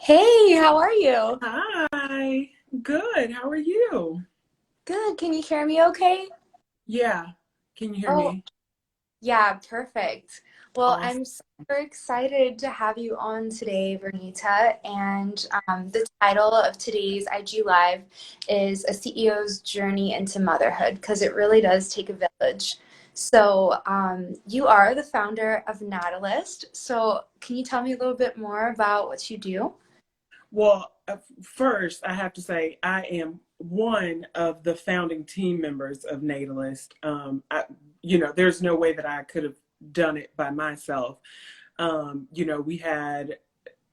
Hey, how are you? Hi, good. How are you? Good. Can you hear me okay? Yeah, can you hear Oh, me? yeah, perfect. Well, Awesome. I'm super excited to have you on today, Vernita. And the title of today's IG Live is A CEO's Journey into Motherhood, because it really does take a village. So, you are the founder of Natalist. So, can you tell me a little bit more about what you do? Well, first, I have to say I am one of the founding team members of Natalist. There's no way that I could have done it by myself. We had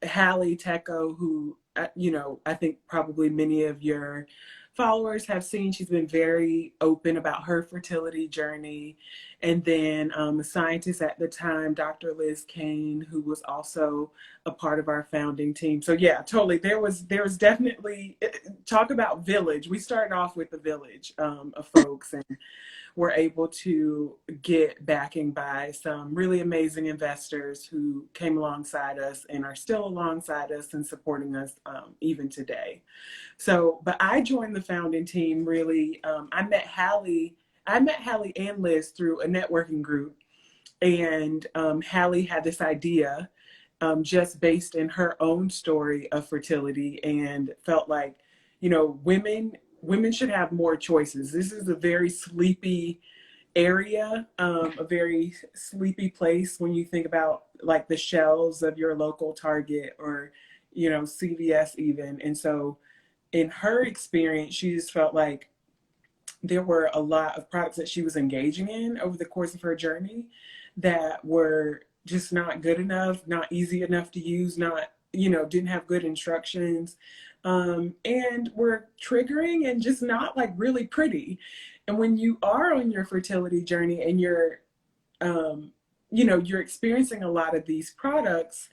Hallie Tecco, who, I think probably many of your followers have seen. She's been very open about her fertility journey. And then a scientist at the time, Dr. Liz Kane, who was also a part of our founding team. So yeah, totally. There was definitely talk about village. We started off with the village of folks, and were able to get backing by some really amazing investors who came alongside us and are still alongside us and supporting us even today. So, but I joined the founding team really. I met Hallie and Liz through a networking group, and Hallie had this idea just based in her own story of fertility and felt like, women should have more choices. This is a very sleepy area, a very sleepy place when you think about like the shelves of your local Target or, CVS even. And so in her experience, she just felt like there were a lot of products that she was engaging in over the course of her journey that were just not good enough, not easy enough to use, not, didn't have good instructions, and were triggering and just not like really pretty. And when you are on your fertility journey and um, you're experiencing a lot of these products,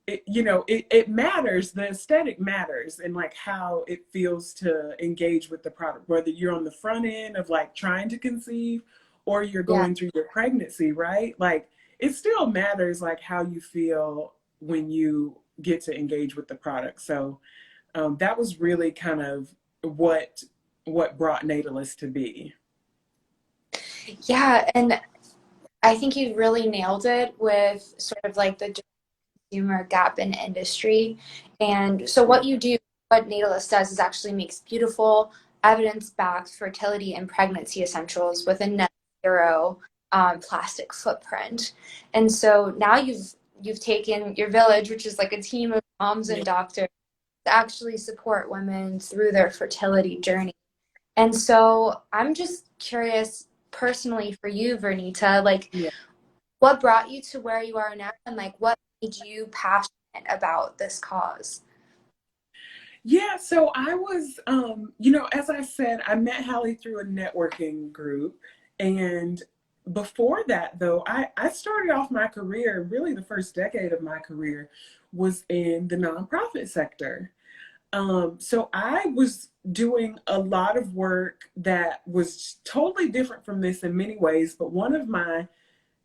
it matters. The aesthetic matters, and like how it feels to engage with the product, whether you're on the front end of like trying to conceive or you're Yeah. going through your pregnancy, right? Like it still matters like how you feel when you get to engage with the product. So that was really kind of what brought Natalist to be. Yeah, and I think you really nailed it with sort of like the consumer gap in industry. And so what you do, what Natalist does is actually makes beautiful evidence-backed fertility and pregnancy essentials with a net zero plastic footprint. And so now you've taken your village, which is like a team of moms Yeah. and doctors, to actually support women through their fertility journey. And so I'm just curious personally for you, Vernita, like Yeah. what brought you to where you are now and like what made you passionate about this cause? Yeah, so I was, as I said, I met Hallie through a networking group. And before that, though, I started off my career, really the first decade of my career was in the nonprofit sector. So I was doing a lot of work that was totally different from this in many ways, but one of my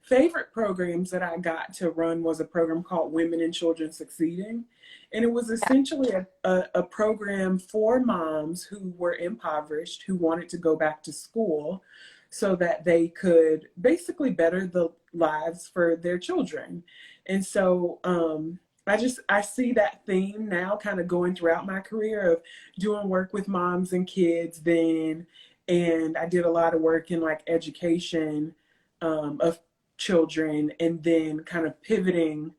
favorite programs that I got to run was a program called Women and Children Succeeding. And it was Yeah, essentially a program for moms who were impoverished, who wanted to go back to school so that they could basically better the lives for their children. And so I see that theme now kind of going throughout my career of doing work with moms and kids then. And I did a lot of work in like education of children, and then kind of pivoting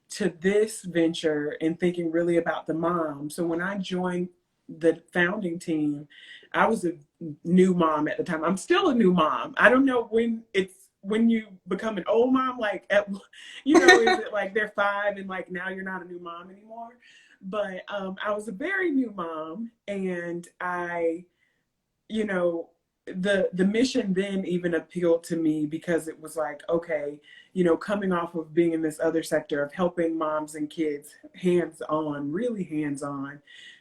to this venture and thinking really about the mom. So when I joined the founding team, I was a new mom at the time. I'm still a new mom. I don't know when you become an old mom, like is it like they're five and like now you're not a new mom anymore? But I was a very new mom, and I you know the mission then even appealed to me because it was like, okay, coming off of being in this other sector of helping moms and kids hands on, really hands on,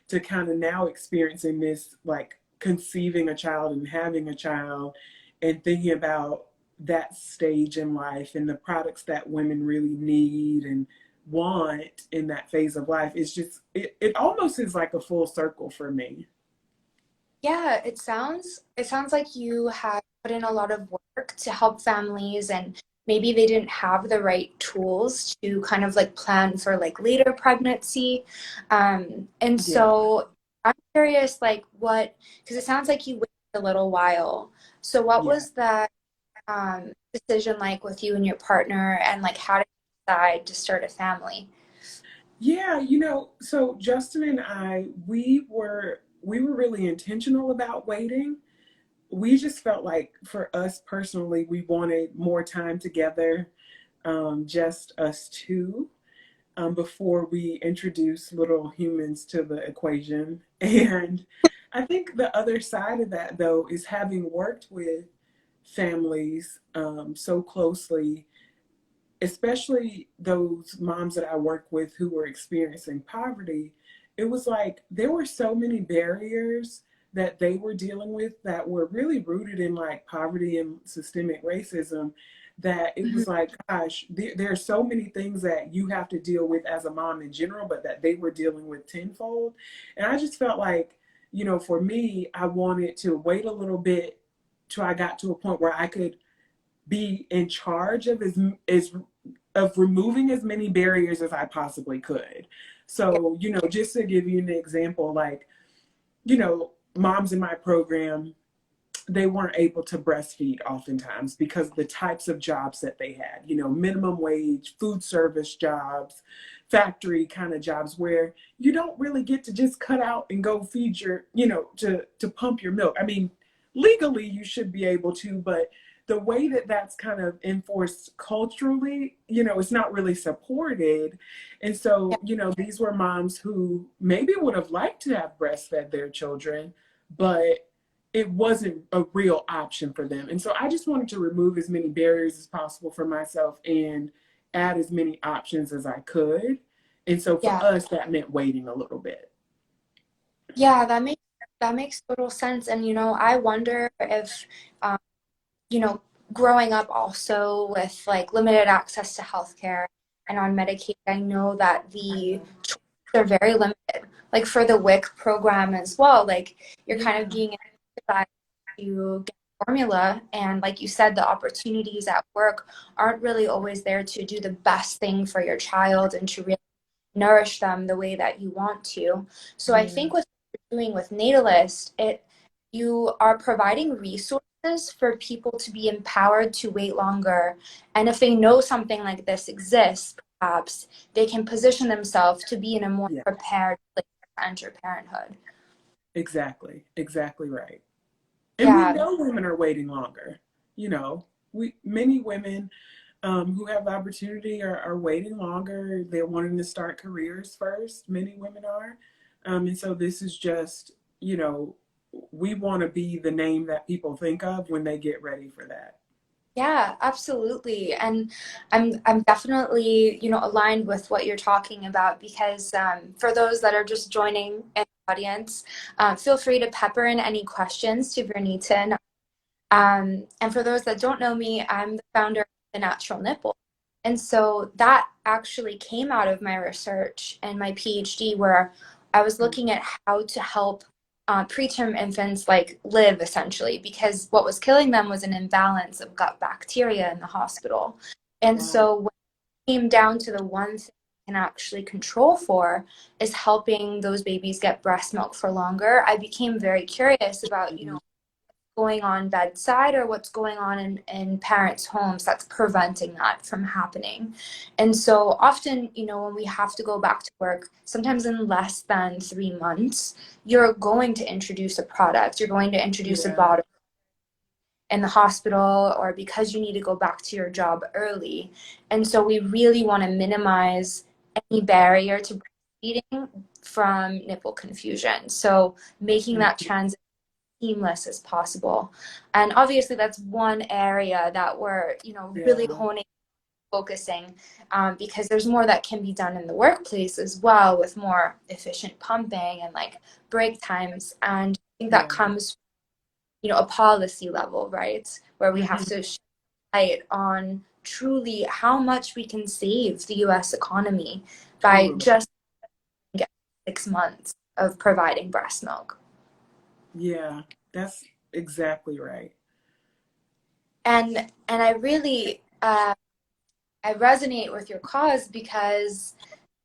to kind of now experiencing this, like conceiving a child and having a child and thinking about that stage in life and the products that women really need and want in that phase of life is just, it almost is like a full circle for me. Yeah, it sounds like you have put in a lot of work to help families and maybe they didn't have the right tools to kind of like plan for like later pregnancy. And Yeah, so I'm curious like what, because it sounds like you waited a little while. So what yeah. was that decision like with you and your partner and like how did you decide to start a family? Yeah, so Justin and I, we were really intentional about waiting. We just felt like for us personally, we wanted more time together, just us two, before we introduce little humans to the equation. And I think the other side of that, though, is having worked with families so closely, especially those moms that I work with who were experiencing poverty. It was like there were so many barriers that they were dealing with that were really rooted in like poverty and systemic racism, that it Mhm. was like, gosh, there are so many things that you have to deal with as a mom in general, but that they were dealing with tenfold. And I just felt like, for me, I wanted to wait a little bit till I got to a point where I could be in charge of of removing as many barriers as I possibly could. Yeah, So, just to give you an example, like, moms in my program, they weren't able to breastfeed oftentimes because of the types of jobs that they had, minimum wage, food service jobs, factory kind of jobs where you don't really get to just cut out and go feed your, to pump your milk. I mean, legally you should be able to, but the way that that's kind of enforced culturally, it's not really supported. And yeah, so, these were moms who maybe would have liked to have breastfed their children, but it wasn't a real option for them. And so I just wanted to remove as many barriers as possible for myself and add as many options as I could. And so for yeah. us, that meant waiting a little bit. Yeah, that makes total sense. And I wonder if um, you know, growing up also with like limited access to healthcare and on Medicaid, I know that the choices are very limited. Like for the WIC program as well, like you're kind of Yeah, being incentivized to get formula, and like you said, the opportunities at work aren't really always there to do the best thing for your child and to really nourish them the way that you want to. So I yeah, think with what you're doing with Natalist, you are providing resources for people to be empowered to wait longer. And if they know something like this exists, perhaps they can position themselves to be in a more yeah, prepared place to enter parenthood. exactly right. And we Yeah, know women are waiting longer. Many women who have the opportunity are waiting longer. They're wanting to start careers first. Many women are. And so this is just, you know, we want to be the name that people think of when they get ready for that. yeah, absolutely. And I'm definitely, aligned with what you're talking about because for those that are just joining in the audience, feel free to pepper in any questions to Vernita. And for those that don't know me, I'm the founder of The Natural Nipple. And so that actually came out of my research and my PhD, where I was looking at how to help preterm infants like live essentially, because what was killing them was an imbalance of gut bacteria in the hospital. And Wow. so when it came down to the one thing I can actually control for is helping those babies get breast milk for longer, I became very curious about, Mhm. going on bedside or what's going on in parents' homes that's preventing that from happening. And so often, when we have to go back to work, sometimes in less than 3 months, you're going to introduce a product, you're going to introduce a Yeah, bottle in the hospital, or because you need to go back to your job early. And so we really want to minimize any barrier to breastfeeding from nipple confusion. So making that mhm, transition seamless as possible. And obviously, that's one area that we're, really yeah, honing, focusing, because there's more that can be done in the workplace as well with more efficient pumping and like break times. And I think that yeah. comes, a policy level, right, where we have Mhm. to shine light on truly how much we can save the US economy by Totally. just getting 6 months of providing breast milk. Yeah, that's exactly right. And I really I resonate with your cause because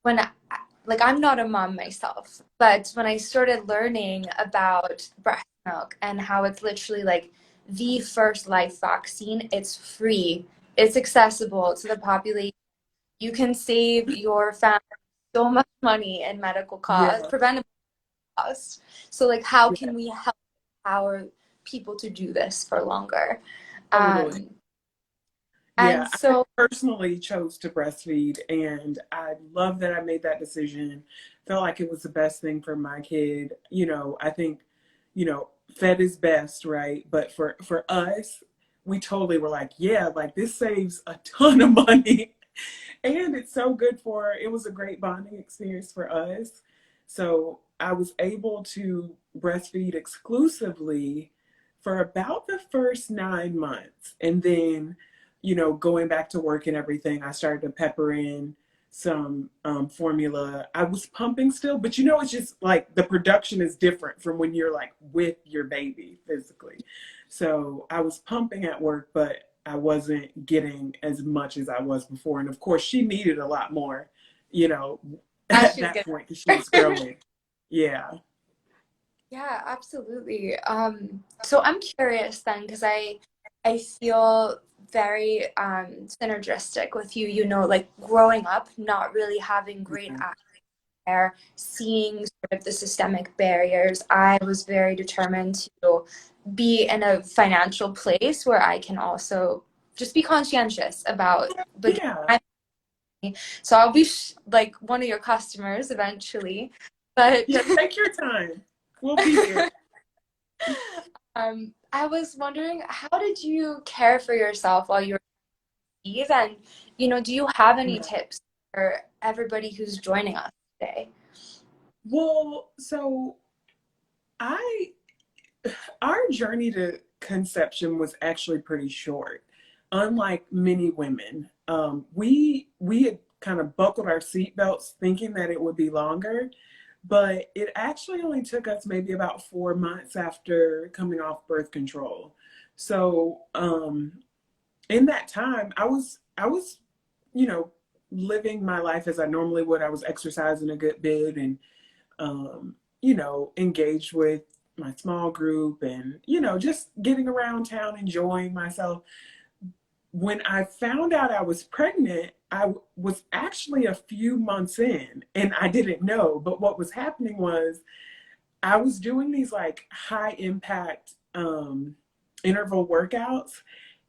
when like I'm not a mom myself, but when I started learning about breast milk and how it's literally like the first life vaccine, it's free, it's accessible to the population. You can save your family so much money in medical costs, Yeah, preventative costs. So like how yeah, can we help empower people to do this for longer? totally. Um, Yeah, and I so personally chose to breastfeed, and I love that I made that decision. Felt like it was the best thing for my kid. I think, fed is best, right? But for us, we totally were like, yeah, like this saves a ton of money. And it's so good for it was a great bonding experience for us. So I was able to breastfeed exclusively for about the first 9 months. And then, going back to work and everything, I started to pepper in some formula. I was pumping still, but it's just like the production is different from when you're like with your baby physically. So I was pumping at work, but I wasn't getting as much as I was before. And of course, she needed a lot more, you know, as at she's that point because she was getting growing. Yeah. Yeah, absolutely. So I'm curious then, because I feel very synergistic with you, like growing up, not really having great Yeah. access there, seeing sort of the systemic barriers. I was very determined to be in a financial place where I can also just be conscientious about the Yeah. so I'll be like one of your customers eventually, but Yeah. Take your time. We'll be there. I was wondering, how did you care for yourself while you were Eve? And, do you have any Yeah. tips for everybody who's joining us today? Well, so I our journey to conception was actually pretty short. Unlike many women, we had kind of buckled our seatbelts thinking that it would be longer, but it actually only took us maybe about 4 months after coming off birth control. So in that time, I was you know living my life as I normally would. I was exercising a good bit and engaged with my small group and, just getting around town, enjoying myself. When I found out I was pregnant, I was actually a few months in and I didn't know. But what was happening was I was doing these like high impact interval workouts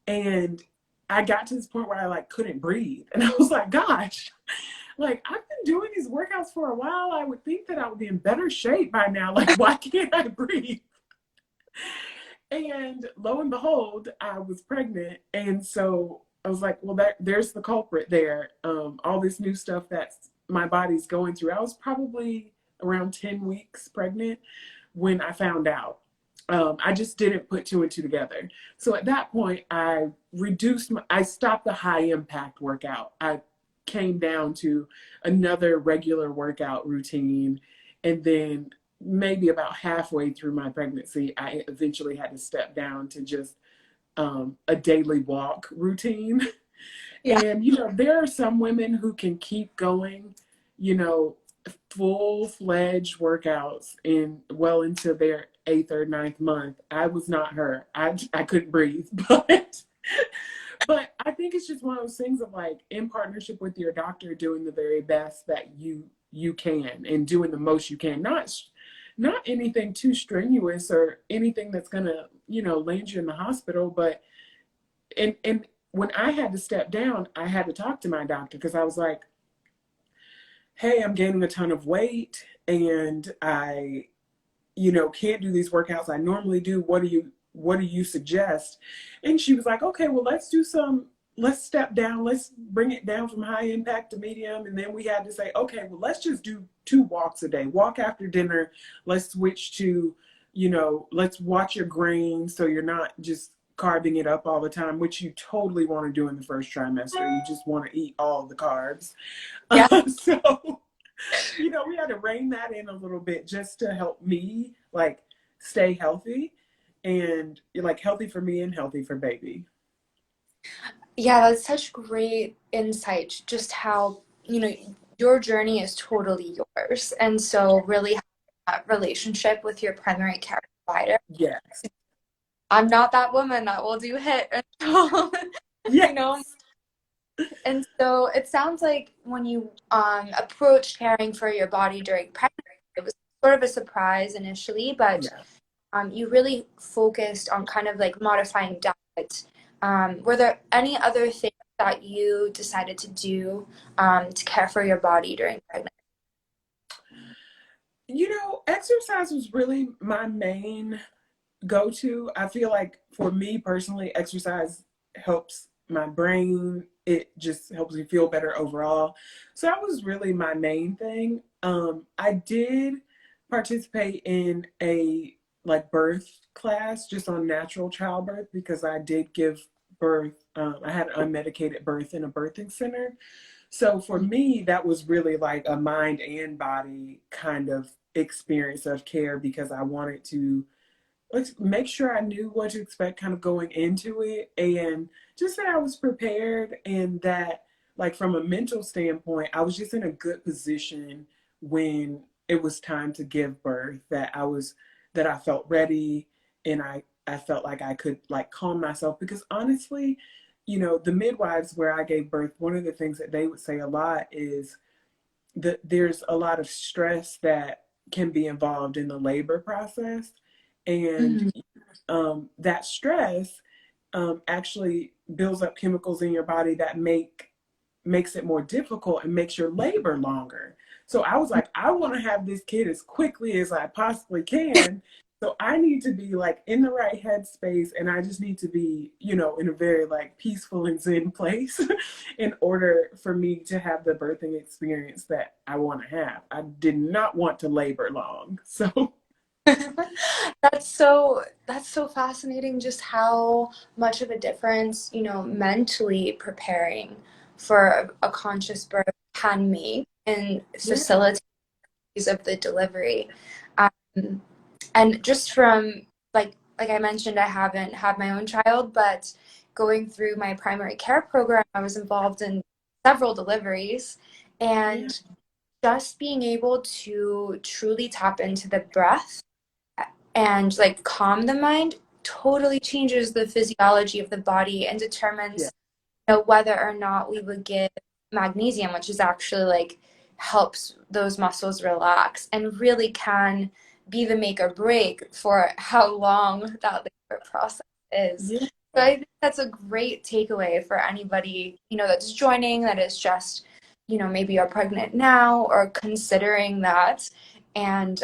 and I got to this point where I like couldn't breathe. And I was like, gosh, like I've been doing these workouts for a while. I would think that I would be in better shape by now. Like, why can't I breathe? And lo and behold, I was pregnant. And so I was like, well, there's the culprit there. All this new stuff that my body's going through. I was probably around 10 weeks pregnant when I found out. I just didn't put two and two together. So at that point, I stopped the high impact workout. I came down to another regular workout routine. And then maybe about halfway through my pregnancy, I eventually had to step down to just a daily walk routine. Yeah. And, there are some women who can keep going, you know, full-fledged workouts in well into their eighth or ninth month. I was not her. I couldn't breathe, but I think it's just one of those things of like in partnership with your doctor doing the very best that you can and doing the most you can. Not anything too strenuous or anything that's gonna, land you in the hospital, but and when I had to step down, I had to talk to my doctor because I was like, hey, I'm gaining a ton of weight and I, can't do these workouts I normally do. What do you suggest? And she was like, okay, well, let's step down. Let's bring it down from high impact to medium. And then we had to say, okay, well, let's just do 2 walks a day. Walk after dinner. Let's switch to, let's watch your grains so you're not just carving it up all the time, which you totally want to do in the first trimester. You just want to eat all the carbs. Yeah. So, we had to rein that in a little bit just to help me like stay healthy and like healthy for me and healthy for baby. Yeah, that's such great insight, just how, your journey is totally yours. And so really having that relationship with your primary care provider. Yes. I'm not that woman that will do hit and so, you know. Yes. And so it sounds like when you approached caring for your body during pregnancy, it was sort of a surprise initially, but Yeah. you really focused on kind of like modifying diet. Were there any other things that you decided to do to care for your body during pregnancy? Exercise was really my main go to. I feel like for me personally, exercise helps my brain. It just helps me feel better overall. So that was really my main thing. I did participate in a like birth class just on natural childbirth because I did give birth. I had an unmedicated birth in a birthing center. So for me, that was really like a mind and body kind of experience of care because I wanted to let's make sure I knew what to expect kind of going into it and just that I was prepared and that like from a mental standpoint, I was just in a good position when it was time to give birth, that I felt ready and I felt like I could like calm myself because honestly, the midwives where I gave birth, one of the things that they would say a lot is that there's a lot of stress that can be involved in the labor process and Mhm. that stress actually builds up chemicals in your body that makes it more difficult and makes your labor longer. So I was like, I want to have this kid as quickly as I possibly can. So I need to be like in the right headspace and I just need to be, in a very like peaceful and zen place in order for me to have the birthing experience that I want to have. I did not want to labor long. So That's so fascinating just how much of a difference, mentally preparing for a conscious birth can make in yeah. facilitating of the delivery. Um, and just from like I mentioned, I haven't had my own child, but going through my primary care program, I was involved in several deliveries Yeah. and just being able to truly tap into the breath and like calm the mind totally changes the physiology of the body and Yeah. determines whether or not we would give magnesium, which is actually like helps those muscles relax and really can be the make or break for how long that labor process is. Yeah. So I think that's a great takeaway for anybody, that's joining, that is just, maybe you're pregnant now or considering that. And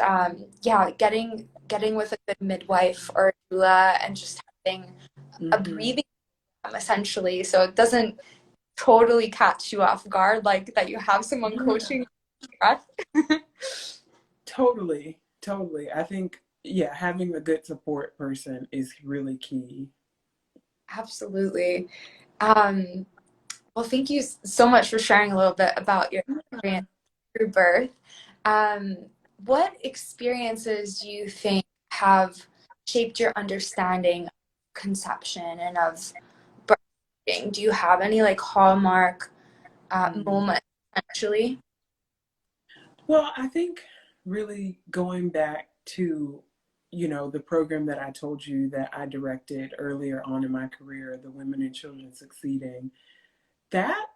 yeah, getting with a good midwife or doula and just having a Mm-hmm. breathing essentially so it doesn't totally catch you off guard, like that you have someone Yeah. coaching your breath. Totally, totally. I think, yeah, having a good support person is really key. Absolutely. Um, well, thank you so much for sharing a little bit about your experience through birth. Um, what experiences do you think have shaped your understanding of conception and of birthing? Do you have any like hallmark Mm. moments, actually? Well, I think really going back to, the program that I told you that I directed earlier on in my career, the Women and Children Succeeding, that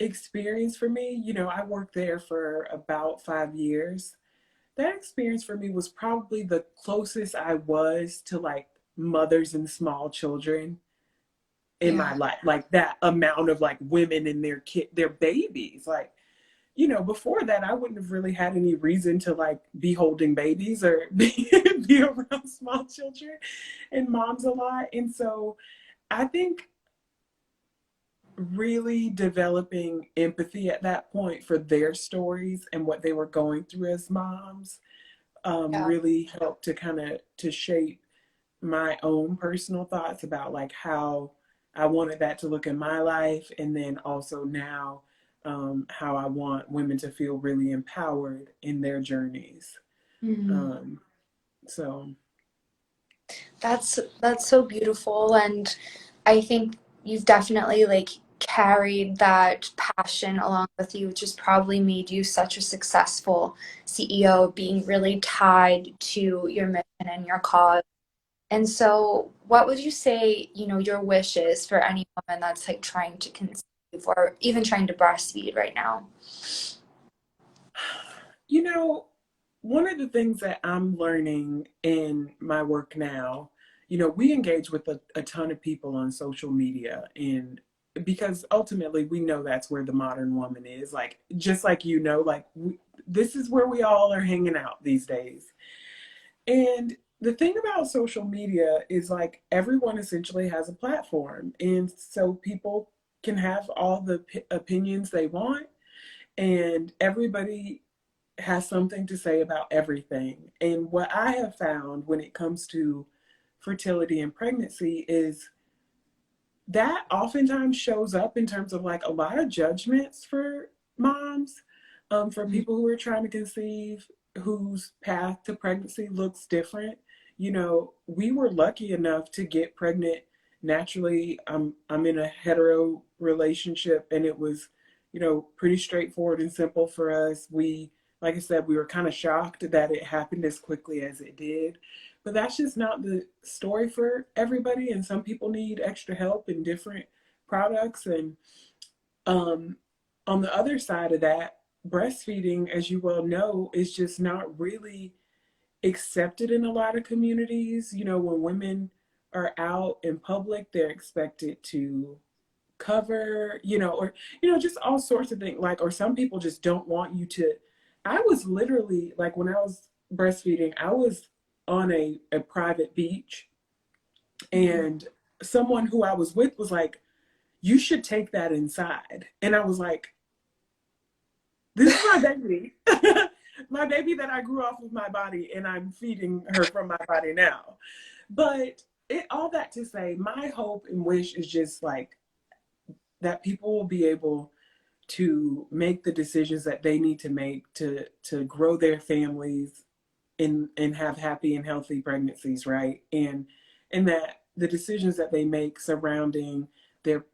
experience for me, I worked there for about 5 years. That experience for me was probably the closest I was to like mothers and small children in my Yeah. life, like that amount of like women and their babies. Like, before that I wouldn't have really had any reason to like be holding babies or be around small children and moms a lot. And so I think really developing empathy at that point for their stories and what they were going through as moms Yeah. really helped to kind of to shape my own personal thoughts about like how I wanted that to look in my life, and then also now how I want women to feel really empowered in their journeys. Mhm. Um, so That's so beautiful, and I think you've definitely like carried that passion along with you, which has probably made you such a successful CEO, being really tied to your mission and your cause. And so, what would you say, your wish is for any woman that's like trying to conceive or even trying to breastfeed right now? you know, one of the things that I'm learning in my work now, we engage with a ton of people on social media, and because ultimately we know that's where the modern woman is, like just like like this is where we all are hanging out these days. And the thing about social media is like everyone essentially has a platform, and so people can have all the opinions they want, and everybody has something to say about everything. And what I have found when it comes to fertility and pregnancy is that oftentimes shows up in terms of like a lot of judgments for moms, for Mhm. people who are trying to conceive, whose path to pregnancy looks different. We were lucky enough to get pregnant naturally. I'm in a hetero relationship, and it was, pretty straightforward and simple for us. Like I said, we were kind of shocked that it happened as quickly as it did. But that's just not the story for everybody, and some people need extra help in different products. And um, on the other side of that, breastfeeding, as you well know, is just not really accepted in a lot of communities. When women are out in public, they're expected to cover, or, just all sorts of things. Like, or some people just don't want you to. I was literally like, when I was breastfeeding, I was on a private beach, Mhm. and someone who I was with was like, you should take that inside. And I was like, this is my baby. My baby that I grew off of my body, and I'm feeding her from my body now. But all that to say, my hope and wish is just like that people will be able to make the decisions that they need to make to grow their families and have happy and healthy pregnancies, right? And that the decisions that they make surrounding their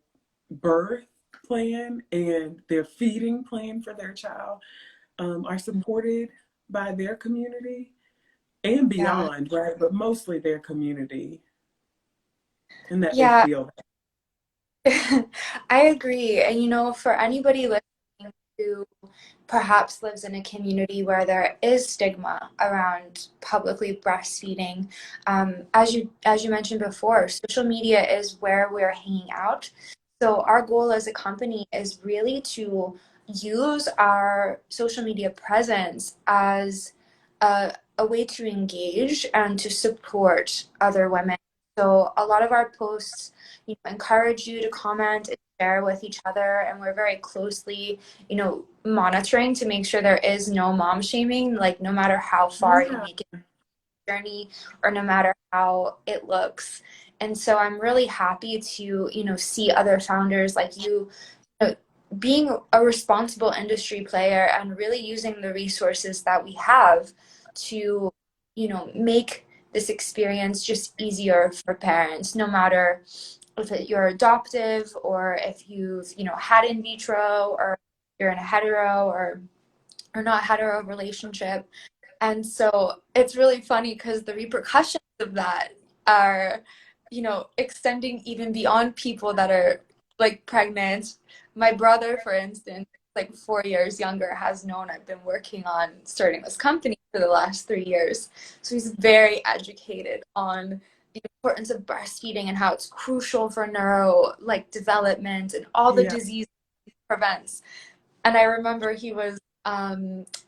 birth plan and their feeding plan for their child are supported by their community and Yeah. beyond, right? But mostly their community, and that they Yeah, feel that. I agree. And for anybody listening who perhaps lives in a community where there is stigma around publicly breastfeeding, as you mentioned before, social media is where we're hanging out. So our goal as a company is really to use our social media presence as a way to engage and to support other women. So a lot of our posts, encourage you to comment and share with each other, and we're very closely, monitoring to make sure there is no mom shaming, like no matter how far you Yeah. make it journey or no matter how it looks. And so I'm really happy to, see other founders like you being a responsible industry player and really using the resources that we have to, make this experience just easier for parents, no matter if you're adoptive or if you've, had in vitro or you're in a hetero or not hetero relationship. And so it's really funny because the repercussions of that are, extending even beyond people that are like pregnant. My brother, for instance, like 4 years younger, has known I've been working on starting this company for the last 3 years. So he's very educated on the importance of breastfeeding and how it's crucial for neuro like development and all the Yeah. disease it prevents. And I remember he was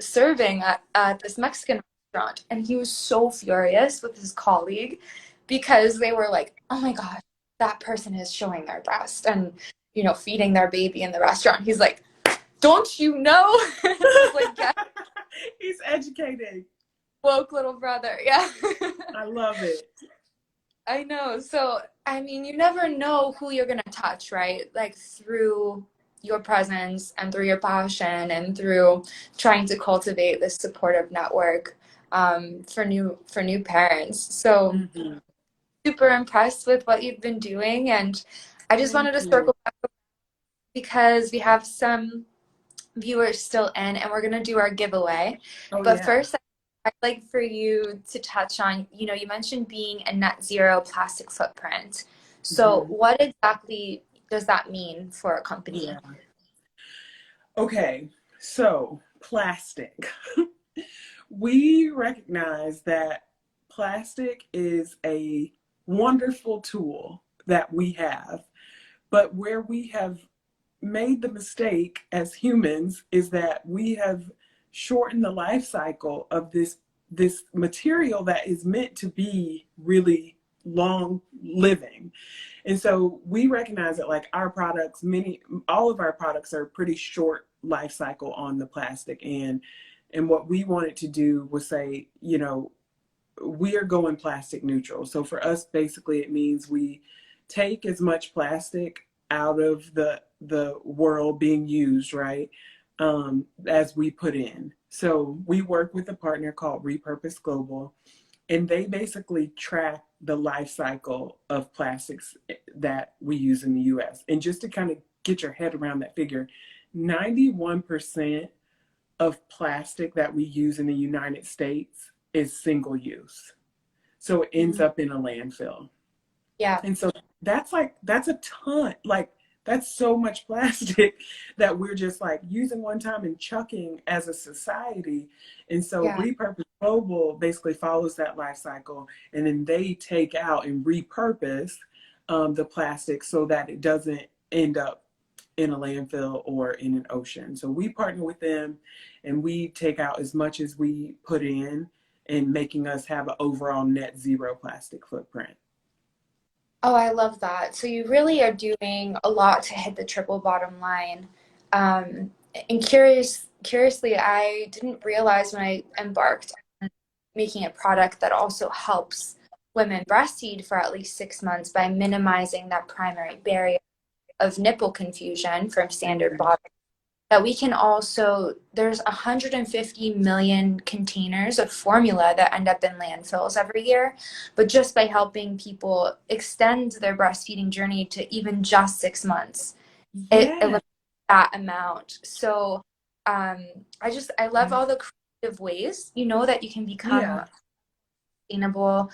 serving at this Mexican restaurant, and he was so furious with his colleague because they were like, "Oh my gosh, that person is showing their breast and feeding their baby in the restaurant." He's like, "Don't you know?" I was like, "Yeah, He's educated. woke little brother." Yeah. I love it. I know. So, I mean, you never know who you're going to touch, right? Like through your presence and through your passion and through trying to cultivate this supportive network for new parents. So, Mhm. super impressed with what you've been doing, and I just wanted Thank to you. circle back because we have some viewers still in and we're going to do our giveaway. Oh But yeah. first, I'd like for you to touch on, you mentioned being a net zero plastic footprint. So, Hmm. what exactly does that mean for a Yeah. company? Okay. So plastic. We recognize that plastic is a wonderful tool that we have, but where we have made the mistake as humans is that we have shortened the life cycle of this material that is meant to be really long living. And so we recognize that like our products, all of our products are pretty short life cycle on the plastic. And what we wanted to do was say, we are going plastic neutral. So for us, basically, it means we take as much plastic out of the world being used, right, as we put in. So we work with a partner called Repurpose Global, and they basically track the life cycle of plastics that we use in the U.S. And just to kind of get your head around that figure, 91% of plastic that we use in the United States is single use. So it ends Mhm. up in a landfill. Yeah, And so that's a ton. Like that's so much plastic that we're just like using one time and chucking as a society. And so yeah. Repurpose Global basically follows that life cycle, and then they take out and repurpose the plastic so that it doesn't end up in a landfill or in an ocean. So we partner with them and we take out as much as we put in making us have an overall net zero plastic footprint. Oh, I love that. So you really are doing a lot to hit the triple bottom line. And curiously, I didn't realize when I embarked on making a product that also helps women breastfeed for at least 6 months by minimizing that primary barrier of nipple confusion from standard Mhm. bottom. That we can also, there's 150 million containers of formula that end up in landfills every year, but just by helping people extend their breastfeeding journey to even just 6 months, it Yeah, eliminates that amount. So um, I love all the creative ways, that you can become yeah, sustainable,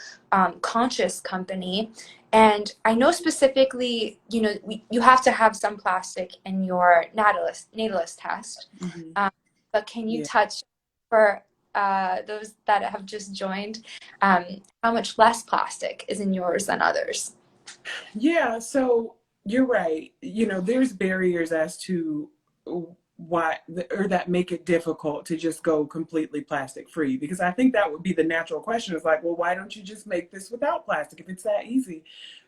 conscious company. And I know specifically, you have to have some plastic in your natalist test. hmm, Um, but can you yeah, touch for those that have just joined, how much less plastic is in yours than others? yeah. So you're right. There's barriers as to why, or that make it difficult to just go completely plastic free. Because I think that would be the natural question. Is like, well, why don't you just make this without plastic if it's that easy?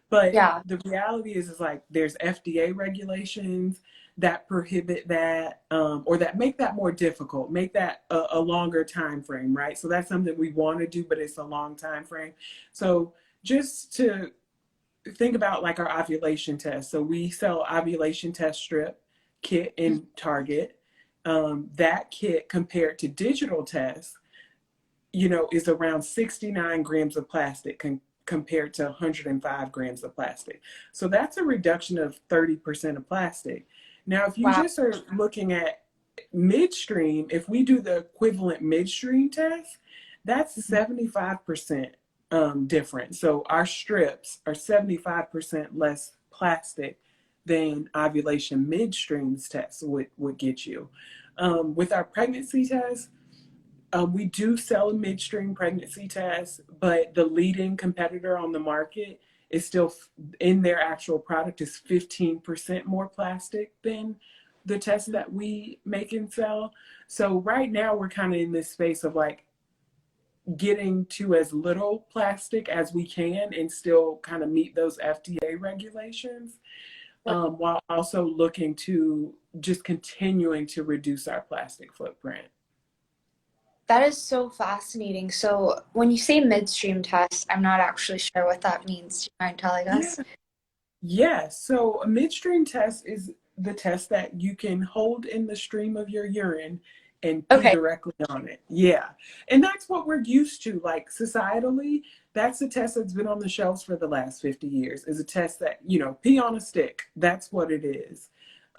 But Yeah, the reality is like there's FDA regulations that prohibit that, or that make that more difficult, make that a longer time frame, right? So that's something we want to do, but it's a long time frame. So just to think about like our ovulation test. So we sell ovulation test strip kit in Target. That kit compared to digital tests, is around 69 grams of plastic compared to 105 grams of plastic. So that's a reduction of 30% of plastic. Now, if you wow, just are looking at midstream, if we do the equivalent midstream test, that's 75% different. So our strips are 75% less plastic than ovulation midstreams test would get you. With our pregnancy test, we do sell a midstream pregnancy test, but the leading competitor on the market is still in their actual product is 15% more plastic than the test that we make and sell. So right now we're kind of in this space of like getting to as little plastic as we can and still kind of meet those FDA regulations, while also looking to just continuing to reduce our plastic footprint. That is so fascinating. So when you say midstream test, I'm not actually sure what that means. Do you mind telling Yeah. us? Yes. So a midstream test is the test that you can hold in the stream of your urine and pee Okay, directly on it. Yeah. And that's what we're used to. Like societally, that's a test that's been on the shelves for the last 50 years, is a test that, pee on a stick. That's what it is.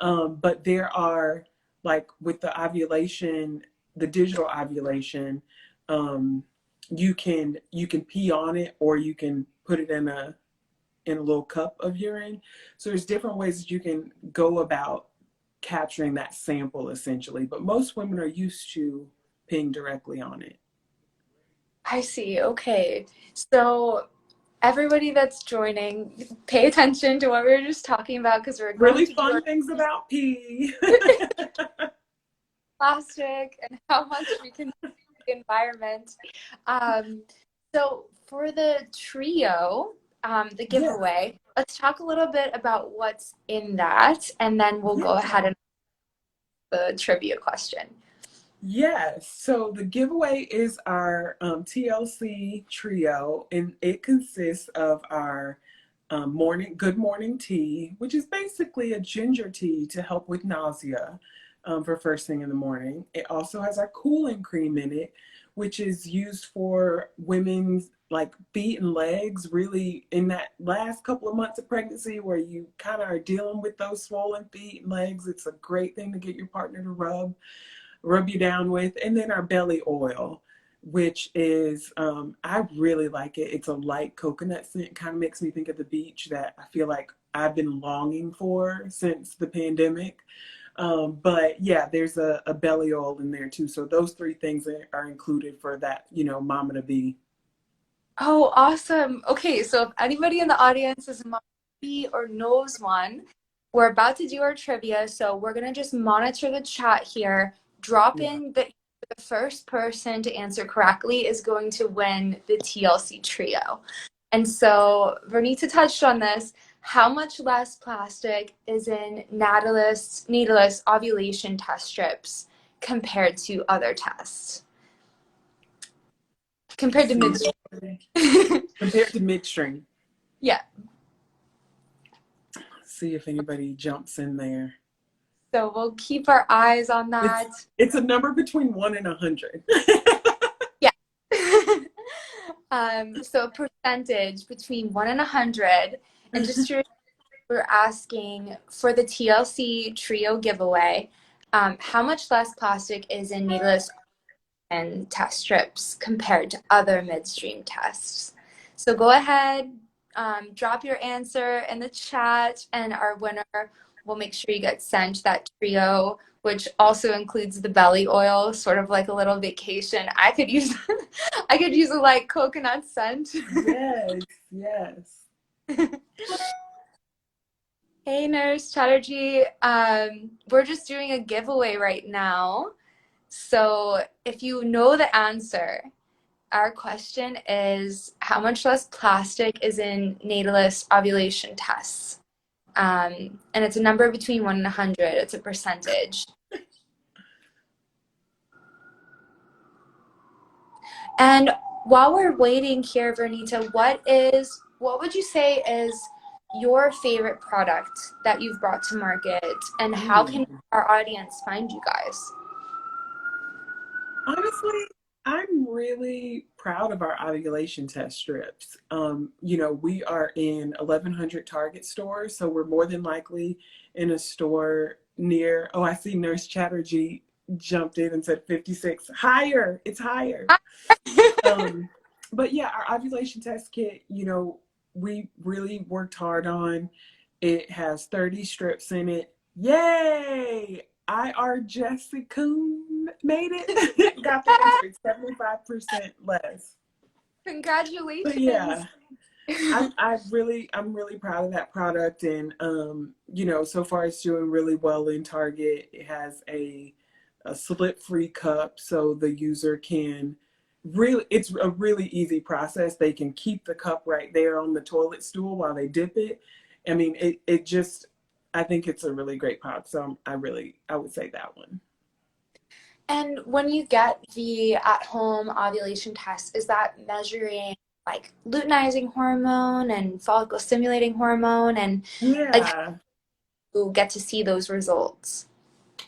But there are, like with the ovulation, the digital ovulation, um, you can pee on it, or you can put it in a little cup of urine. So there's different ways that you can go about capturing that sample essentially, but most women are used to peeing directly on it. I see. Okay. So everybody that's joining, pay attention to what we were just talking about because we're going Really to do our fun things about pee. plastic and how much we can do the environment. Um, so for the trio, the Yeah. giveaway, let's talk a little bit about what's in that, and then we'll go Yeah. ahead and the trivia question. Yes. So the giveaway is our TLC trio, and it consists of our good morning tea, which is basically a ginger tea to help with nausea for first thing in the morning. It also has our cooling cream in it, which is used for women's like feet and legs, really in that last couple of months of pregnancy where you kind of are dealing with those swollen feet and legs. It's a great thing to get your partner to rub you down with. And then our belly oil, which is, I really like it. It's a light coconut scent, kind of makes me think of the beach that I feel like I've been longing for since the pandemic. But yeah, there's a belly oil in there too. So those three things are included for that, mama to be. Oh, awesome. Okay, so if anybody in the audience is a mom or knows one, we're about to do our trivia, so we're gonna just monitor the chat here. Drop Yeah. in the first person to answer correctly is going to win the TLC trio. And so Vernita touched on this. How much less plastic is in Natalist ovulation test strips compared to other tests? Compared to See, midstream. compared to midstream, Yeah. see if anybody jumps in there. So we'll keep our eyes on It's that. it's a number between 1 and 100. Yeah. So a percentage between 1 and 100. And just to we're asking for the TLC trio giveaway, how much less plastic is in needleless and test strips compared to other midstream tests? So go ahead, drop your answer in the chat, and our winner will make sure you get sent that trio, which also includes the belly oil, sort of like a little vacation. I could use, I could use a like coconut scent. Yes, yes. Hey, Nurse Chatterjee. We're just doing a giveaway right now. So if you know the answer, our question is how much less plastic is in natalist ovulation tests? And it's a number between 1 and 100. It's a percentage. And while we're waiting here, Vernita, what would you say is your favorite product that you've brought to market, and how can Ooh. our audience find you guys? Honestly, I'm really proud of our ovulation test strips. We are in 1,100 Target stores, so we're more than likely in a store near. Oh, I see Nurse Chatterjee jumped in and said 56. Higher, it's higher. Um, but yeah, our ovulation test kit, we really worked hard on. It has 30 strips in it. Yay! IR Jessica made it. Got the answer. It's 75% less. But Congratulations. yeah, I'm really proud of that product, and so far it's doing really well in Target. It has a slip-free cup, so the user can really, it's a really easy process. They can keep the cup right there on the toilet stool while they dip it. I mean, it just, I think it's a really great product. So I would say that one. And when you get the at-home ovulation test, is that measuring like luteinizing hormone and follicle stimulating hormone and like how Yeah. do you get to see those results?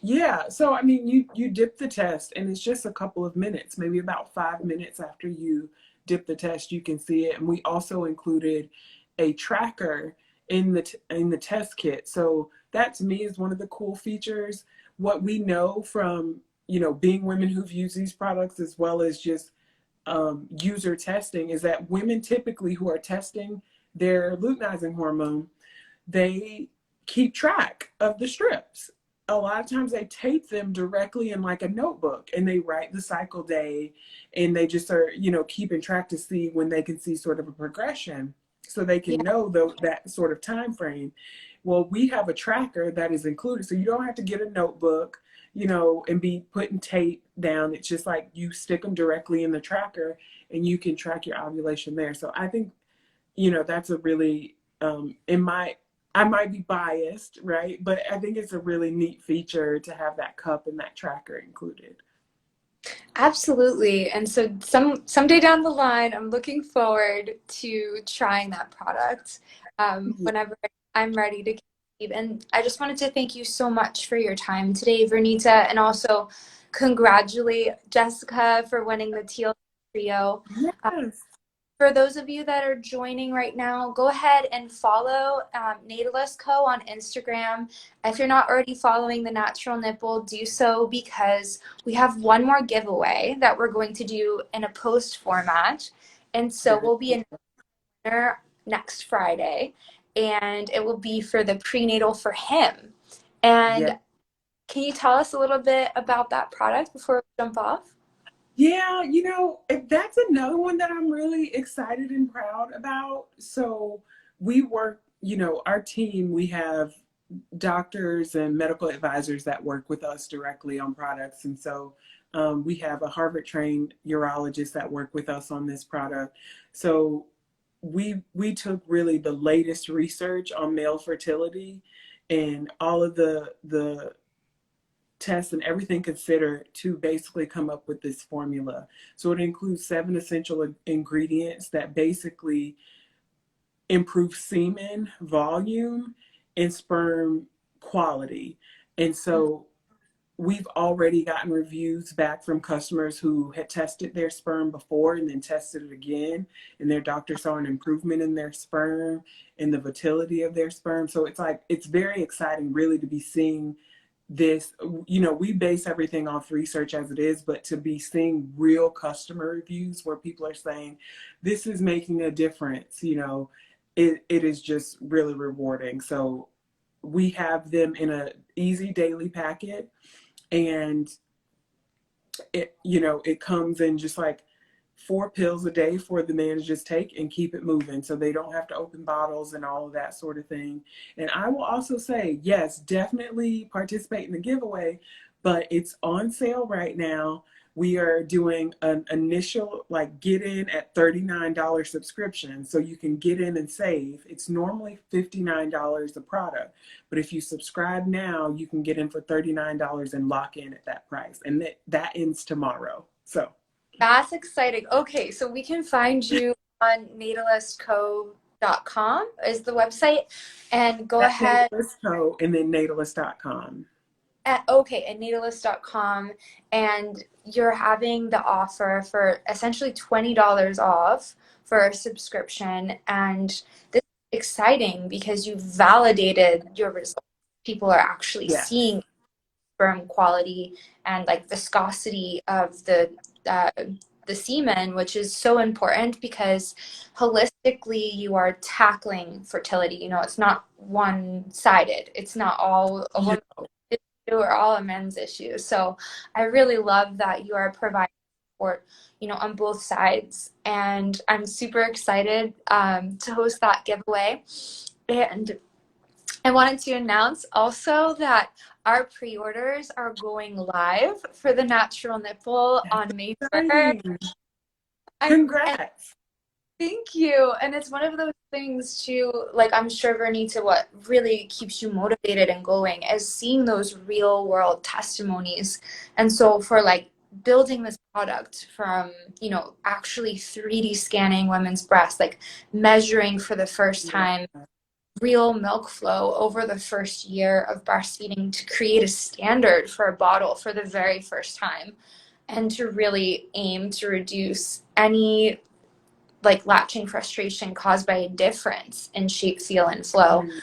Yeah, so I mean, you dip the test, and it's just a couple of minutes, maybe about 5 minutes after you dip the test, you can see it. And we also included a tracker in the test kit. So that to me is one of the cool features. What we know from being women who've used these products as well as just user testing is that women typically who are testing their luteinizing hormone, they keep track of the strips. A lot of times they tape them directly in like a notebook and they write the cycle day, and they just are, keeping track to see when they can see sort of a progression so they Yeah, can know that sort of time frame. Well, we have a tracker that is included. So you don't have to get a notebook, and be putting tape down. It's just like you stick them directly in the tracker and you can track your ovulation there. So I think that's a really in my I might be biased, right? But I think it's a really neat feature to have that cup and that tracker included. absolutely. And so someday down the line, I'm looking forward to trying that product Yeah. whenever I'm ready to conceive. And I just wanted to thank you so much for your time today, Vernita, and also congratulate Jessica for winning the teal trio. Yes. For those of you that are joining right now, go ahead and follow Natalist Co. on Instagram. If you're not already following the Natural Nipple, do so because we have one more giveaway that we're going to do in a post format. And so Very we'll be cool. in winner next Friday, and it will be for the prenatal for him. Yeah. And can you tell us a little bit about that product before we jump off? Yeah, that's another one that I'm really excited and proud about. So we work, our team, we have doctors and medical advisors that work with us directly on products. And so we have a Harvard trained urologist that work with us on this product. So we took really the latest research on male fertility and all of the tests and everything considered to basically come up with this formula. So it includes 7 essential ingredients that basically improve semen volume and sperm quality. And so we've already gotten reviews back from customers who had tested their sperm before and then tested it again, and their doctor saw an improvement in their sperm and the fertility of their sperm. So it's very exciting really to be seeing this. We base everything off research as it is, but to be seeing real customer reviews where people are saying this is making a difference, it is just really rewarding. So we have them in a easy daily packet, and it comes in just like 4 pills a day for the man to just take and keep it moving, so they don't have to open bottles and all of that sort of thing. And I will also say, yes, definitely participate in the giveaway, but it's on sale right now. We are doing an initial like get in at $39 subscription, so you can get in and save. It's normally $59 a product, but if you subscribe now, you can get in for $39 and lock in at that price. And that ends tomorrow. So That's exciting. Okay, so we can find you on natalistco.com is the website. And go at ahead Natalist Co. and then natalist.com. at natalist.com, and you're having the offer for essentially $20 off for a subscription. And this is exciting because you validated your results. People are actually Yes. seeing sperm quality and like viscosity of uh, the semen, which is so important because holistically you are tackling fertility. It's not one-sided. It's not all a Yeah. woman's issue or all a men's issue. So I really love that you are providing support, on both sides. And I'm super excited to host that giveaway. And I wanted to announce also that our pre-orders are going live for the Natural Nipple That's on May 3rd. exciting. And Congrats. thank you. And it's one of those things too, like I'm sure Vernita, what really keeps you motivated and going is seeing those real world testimonies. And so for like building this product from, actually 3D scanning women's breasts, like measuring for the first Yeah. time real milk flow over the first year of breastfeeding to create a standard for a bottle for the very first time and to really aim to reduce any like latching frustration caused by a difference in shape, feel, and flow. Mm.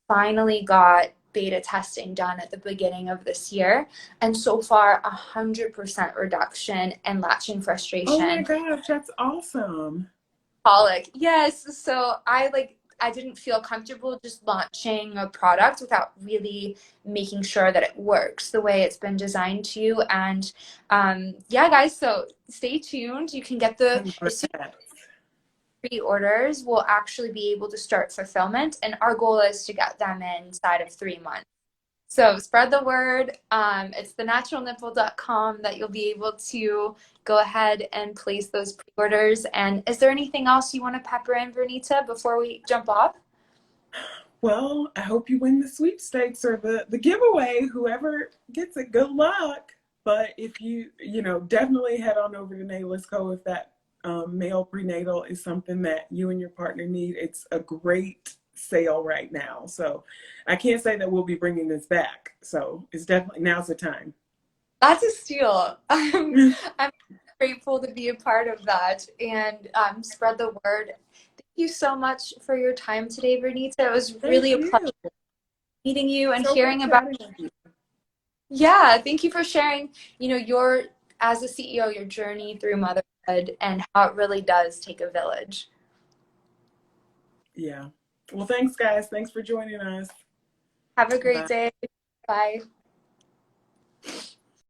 Finally got beta testing done at the beginning of this year. And so far, 100% reduction in latching Oh my frustration. gosh, that's awesome. Colic. Yes. So I didn't feel comfortable just launching a product without really making sure that it works the way it's been designed to. And yeah, guys, so stay tuned. You can get as soon Congrats. as pre-orders, we'll actually be able to start fulfillment. And our goal is to get them inside of 3 months. So spread the word. It's thenaturalnipple.com that you'll be able to go ahead and place those pre-orders. And is there anything else you want to pepper in, Vernita, before we jump off? Well, I hope you win the sweepstakes or the giveaway. Whoever gets it, good luck. But if definitely head on over to Natalist Co. if that male prenatal is something that you and your partner need. It's a great sale right now. So I can't say that we'll be bringing this back. So it's definitely now's the time. That's a steal. I'm grateful to be a part of that and spread the word. Thank you so much for your time today, Vernita. It was Thank really a pleasure you. meeting you and So fun hearing about. chatting with you. Yeah, thank you for sharing, your as a CEO, your journey through motherhood and how it really does take a village. Yeah. Well, thanks, guys. Thanks for joining us. Have a great Bye. day. Bye.